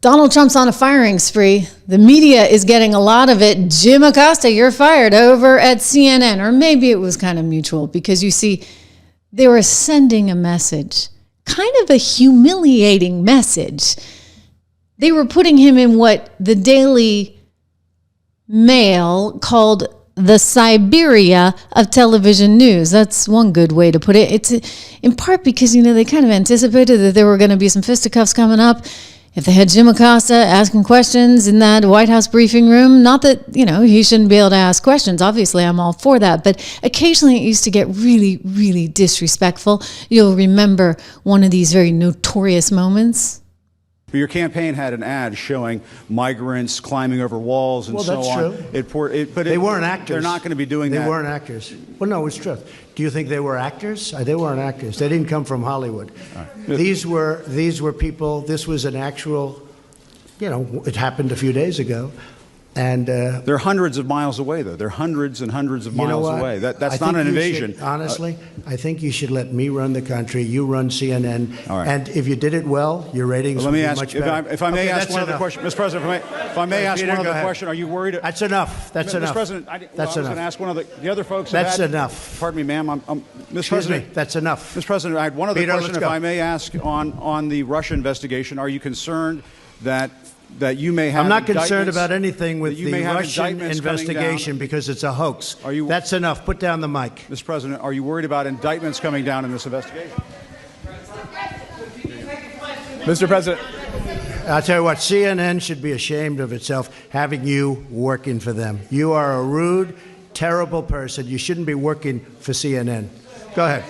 Donald Trump's on a firing spree. The media is getting a lot of it. Jim Acosta, you're fired over at CNN. Or maybe it was kind of mutual because you see, they were sending a message, kind of a humiliating message. They were putting him in what the Daily Mail called the Siberia of television news. That's one good way to put it. It's in part because, they kind of anticipated that there were going to be some fisticuffs coming up. If they had Jim Acosta asking questions in that White House briefing room, not that, he shouldn't be able to ask questions. Obviously, I'm all for that. But occasionally it used to get really, really disrespectful. You'll remember one of these very notorious moments. Your campaign had an ad showing migrants climbing over walls and so on. Well, that's true. But they weren't actors. They're not going to be doing that. They weren't actors. Well, no, it's true. Do you think they were actors? They weren't actors. They didn't come from Hollywood. Right. These were people. This was an actual, it happened a few days ago. And they're hundreds of miles away, though. They're hundreds and hundreds of miles away. That's not an invasion. Honestly, I think you should let me run the country. You run CNN. All right. And if you did it well, your ratings would be much better. If I may ask one other question, Mr. President, if I may ask one other question, are you worried? That's enough. That's enough. Mr. President, I was going to ask one of the other folks. That's enough. Pardon me, ma'am. Mr. President, that's enough. Mr. President, I had one other question, if I may ask, on the Russia investigation. Are you concerned that you may have? I'm not concerned about anything with the Russian investigation because it's a hoax. That's enough. Put down the mic. Mr. President, are you worried about indictments coming down in this investigation? Mr. President. I'll tell you what, CNN should be ashamed of itself having you working for them. You are a rude, terrible person. You shouldn't be working for CNN. Go ahead.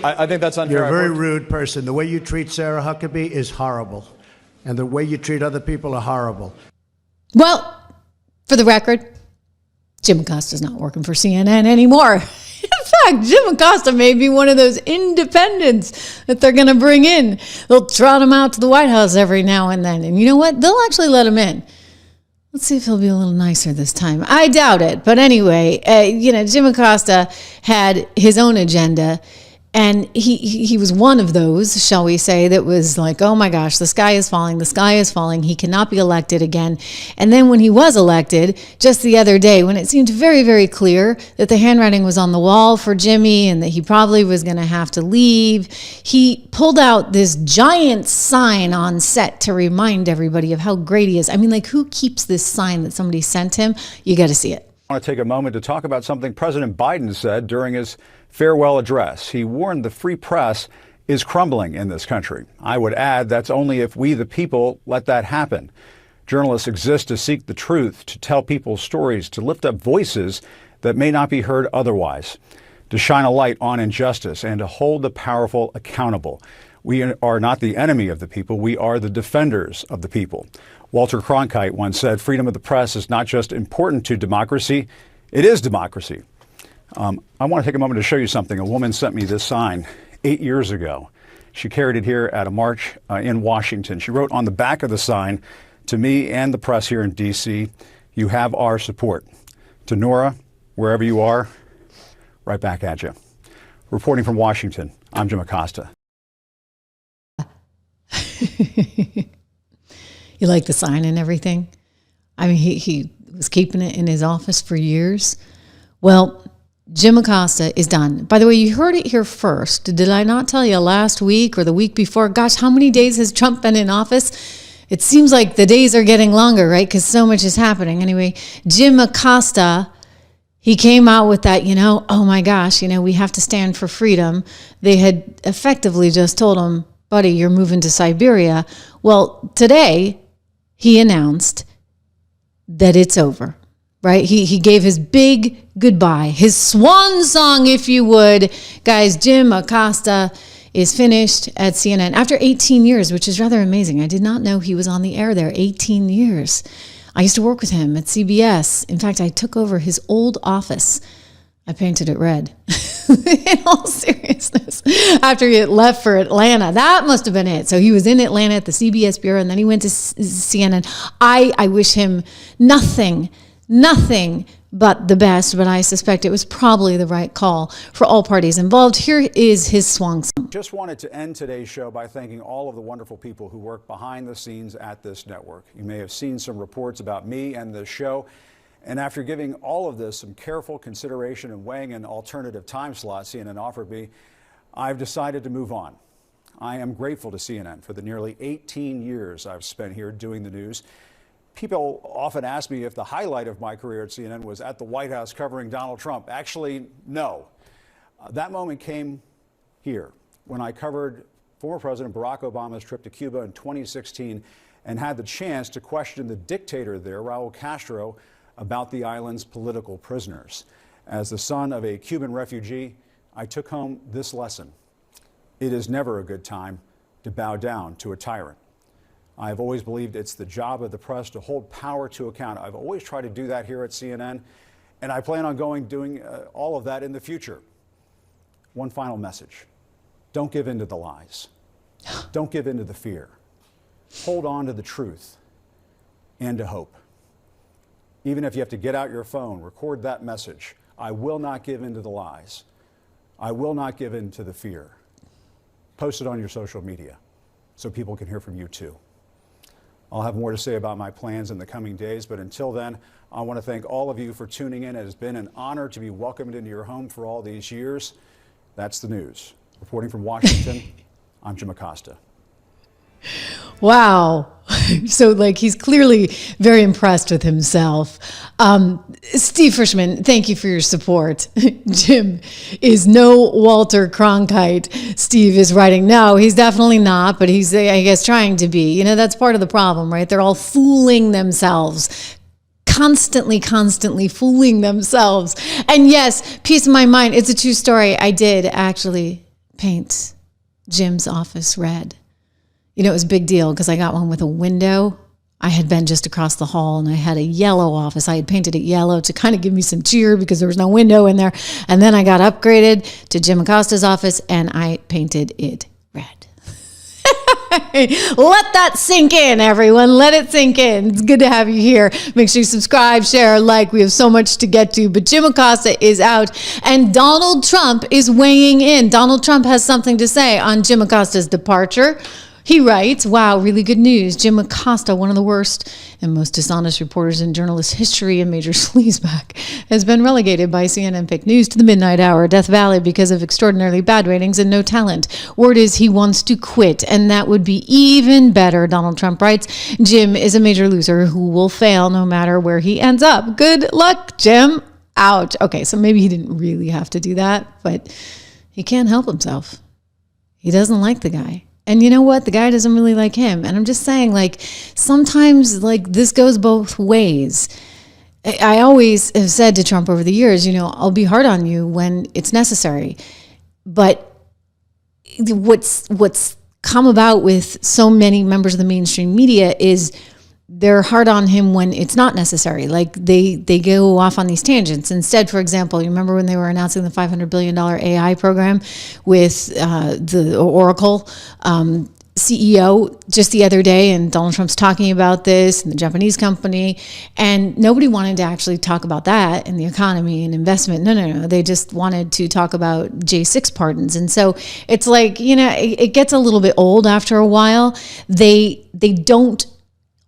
I think that's unfair. You're a very rude person. The way you treat Sarah Huckabee is horrible. And the way you treat other people are horrible. Well, for the record, Jim Acosta's not working for CNN anymore. In fact, Jim Acosta may be one of those independents that they're going to bring in. They'll trot him out to the White House every now and then. And you know what? They'll actually let him in. Let's see if he'll be a little nicer this time. I doubt it. But anyway, Jim Acosta had his own agenda. And he was one of those, shall we say, that was like, oh my gosh, the sky is falling, he cannot be elected again. And then when he was elected, just the other day, when it seemed very, very clear that the handwriting was on the wall for Jimmy and that he probably was going to have to leave, he pulled out this giant sign on set to remind everybody of how great he is. I mean, who keeps this sign that somebody sent him? You got to see it. I want to take a moment to talk about something President Biden said during his farewell address. He warned the free press is crumbling in this country. I would add that's only if we, the people, let that happen. Journalists exist to seek the truth, to tell people's stories, to lift up voices that may not be heard otherwise, to shine a light on injustice, and to hold the powerful accountable. We are not the enemy of the people. We are the defenders of the people. Walter Cronkite once said, freedom of the press is not just important to democracy, it is democracy. I want to take a moment to show you something. A woman sent me this sign 8 years ago. She carried it here at a march in Washington. She wrote on the back of the sign, to me and the press here in D.C., you have our support. To Nora, wherever you are, right back at you. Reporting from Washington, I'm Jim Acosta. You like the sign and everything? I mean, he was keeping it in his office for years. Well, Jim Acosta is done. By the way, you heard it here first. Did I not tell you last week or the week before? Gosh, how many days has Trump been in office? It seems like the days are getting longer, right? Because so much is happening. Anyway, Jim Acosta, he came out with that, oh my gosh, we have to stand for freedom. They had effectively just told him, buddy, you're moving to Siberia. Well, today he announced that it's over. Right? He gave his big goodbye, his swan song, if you would. Guys, Jim Acosta is finished at CNN after 18 years, which is rather amazing. I did not know he was on the air there 18 years. I used to work with him at CBS. In fact, I took over his old office. I painted it red. In all seriousness, after he had left for Atlanta, that must have been it. So he was in Atlanta at the CBS bureau, and then he went to CNN. I wish him nothing but the best, but I suspect it was probably the right call for all parties involved. Here is his swan song. Just wanted to end today's show by thanking all of the wonderful people who work behind the scenes at this network. You may have seen some reports about me and the show, and after giving all of this some careful consideration and weighing an alternative time slot CNN offered me, I've decided to move on. I am grateful to CNN for the nearly 18 years I've spent here doing the news. People often ask me if the highlight of my career at CNN was at the White House covering Donald Trump. Actually, no. That moment came here when I covered former President Barack Obama's trip to Cuba in 2016 and had the chance to question the dictator there, Raul Castro, about the island's political prisoners. As the son of a Cuban refugee, I took home this lesson. It is never a good time to bow down to a tyrant. I've always believed it's the job of the press to hold power to account. I've always tried to do that here at CNN, and I plan on doing all of that in the future. One final message. Don't give in to the lies. Don't give in to the fear. Hold on to the truth and to hope. Even if you have to get out your phone, record that message. I will not give in to the lies. I will not give in to the fear. Post it on your social media so people can hear from you too. I'll have more to say about my plans in the coming days, but until then, I want to thank all of you for tuning in. It has been an honor to be welcomed into your home for all these years. That's the news. Reporting from Washington, I'm Jim Acosta. Wow. So he's clearly very impressed with himself. Steve Frischman, thank you for your support. Jim is no Walter Cronkite. Steve is writing, no, he's definitely not, but he's, I guess, trying to be. You know, that's part of the problem, right? They're all fooling themselves. Constantly fooling themselves. And yes, peace of my mind. It's a true story. I did actually paint Jim's office red. You know, it was a big deal because I got one with a window. I had been just across the hall and I had a yellow office. I had painted it yellow to kind of give me some cheer because there was no window in there. And then I got upgraded to Jim Acosta's office and I painted it red. Let that sink in, everyone. Let it sink in. It's good to have you here. Make sure you subscribe, share, like. We have so much to get to. But Jim Acosta is out and Donald Trump is weighing in. Donald Trump has something to say on Jim Acosta's departure. He writes, wow, really good news. Jim Acosta, one of the worst and most dishonest reporters in journalist history and major sleazeback, has been relegated by CNN Fake News to the midnight hour, Death Valley, because of extraordinarily bad ratings and no talent. Word is he wants to quit, and that would be even better, Donald Trump writes. Jim is a major loser who will fail no matter where he ends up. Good luck, Jim. Ouch. Okay, so maybe he didn't really have to do that, but he can't help himself. He doesn't like the guy. And you know what? The guy doesn't really like him. And I'm just saying, sometimes, this goes both ways. I always have said to Trump over the years, I'll be hard on you when it's necessary. But what's come about with so many members of the mainstream media is they're hard on him when it's not necessary. They go off on these tangents. Instead, for example, you remember when they were announcing the $500 billion AI program with the Oracle CEO just the other day, and Donald Trump's talking about this and the Japanese company, and nobody wanted to actually talk about that and the economy and investment. No. They just wanted to talk about J6 pardons. And so it's it gets a little bit old after a while. They don't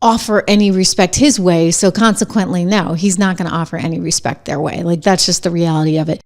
offer any respect his way. So consequently, no, he's not going to offer any respect their way. That's just the reality of it.